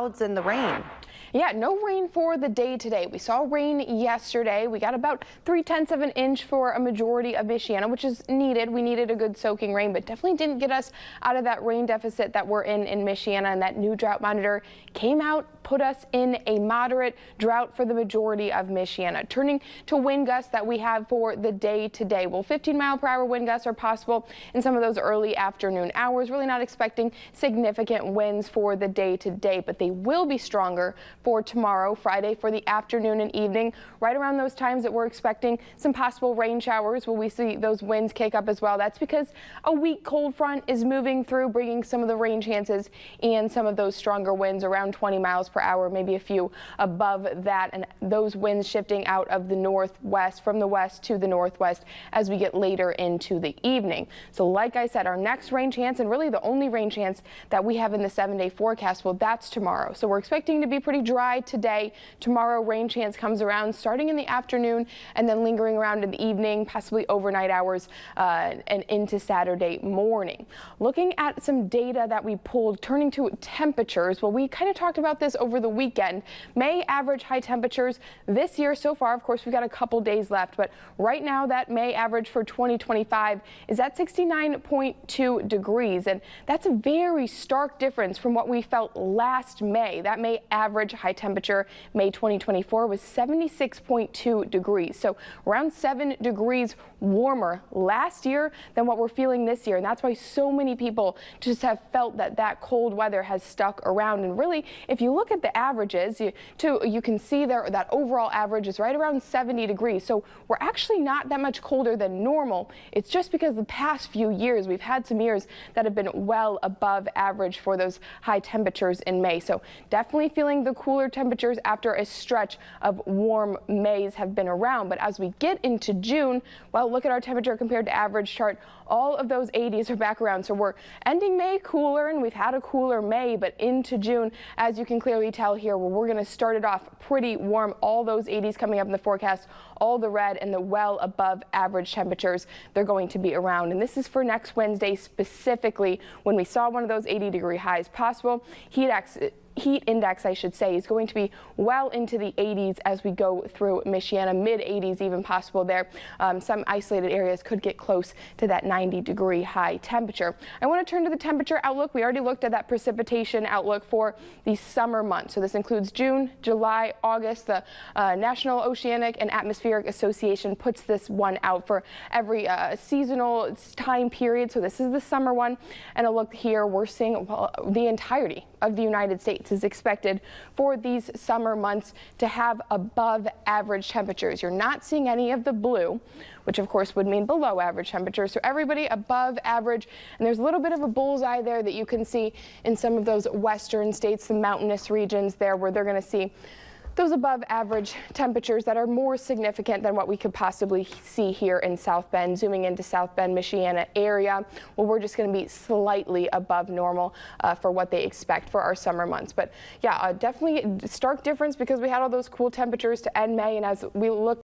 clouds and the rain. Yeah, no rain for the day today. We saw rain yesterday. We got about 3/10 of an inch for a majority of Michiana, which is needed. We needed a good soaking rain, but definitely didn't get us out of that rain deficit that we're in Michiana. And that new drought monitor came out, put us in a moderate drought for the majority of Michiana. Turning to wind gusts that we have for the day today. Well, 15-mile-per-hour wind gusts are possible in some of those early afternoon hours. Really not expecting significant winds for the day today, but they will be stronger for tomorrow, Friday, for the afternoon and evening. Right around those times that we're expecting some possible rain showers, will we see those winds kick up as well? That's because a weak cold front is moving through, bringing some of the rain chances and some of those stronger winds around 20 miles per hour, maybe a few above that, and those winds shifting out of the northwest, from the west to the northwest as we get later into the evening. So like I said, our next rain chance, and really the only rain chance that we have in the 7-day forecast, well, that's tomorrow. So we're expecting to be pretty dry today. Tomorrow, rain chance comes around starting in the afternoon and then lingering around in the evening, possibly overnight hours and into Saturday morning. Looking at some data that we pulled, turning to temperatures, well, we kind of talked about this over the weekend. May average high temperatures this year so far, of course, we've got a couple days left, but right now that May average for 2025 is at 69.2 degrees, and that's a very stark difference from what we felt last May. That May average high temperature, May 2024, was 76.2 degrees. So around 7 degrees warmer last year than what we're feeling this year. And that's why so many people just have felt that that cold weather has stuck around. And really, if you look at the averages, you can see there that overall average is right around 70 degrees. So we're actually not that much colder than normal. It's just because the past few years, we've had some years that have been well above average for those high temperatures in May. So definitely feeling the cooler temperatures after a stretch of warm Mays have been around. But as we get into June, well, look at our temperature compared to average chart. All of those 80s are back around. So we're ending May cooler, and we've had a cooler May, but into June, as you can clearly tell here, well, we're going to start it off pretty warm. All those 80s coming up in the forecast, all the red and the well above average temperatures they're going to be around. And this is for next Wednesday specifically, when we saw one of those 80-degree highs possible. Heat index, I should say, is going to be well into the 80s as we go through Michiana, mid 80s even possible there. Some isolated areas could get close to that 90-degree high temperature. I want to turn to the temperature outlook. We already looked at that precipitation outlook for the summer months. So this includes June, July, August. The National Oceanic and Atmospheric Association puts this one out for every seasonal time period. So this is the summer one. And a look here, we're seeing, well, the entirety of the United States is expected for these summer months to have above average temperatures. You're not seeing any of the blue, which of course would mean below average temperatures. So everybody above average, and there's a little bit of a bullseye there that you can see in some of those western states, the mountainous regions there, where they're going to see those above average temperatures that are more significant than what we could possibly see here in South Bend. Zooming into South Bend, Michiana area, well, we're just going to be slightly above normal for what they expect for our summer months. But yeah, definitely a stark difference because we had all those cool temperatures to end May, and as we look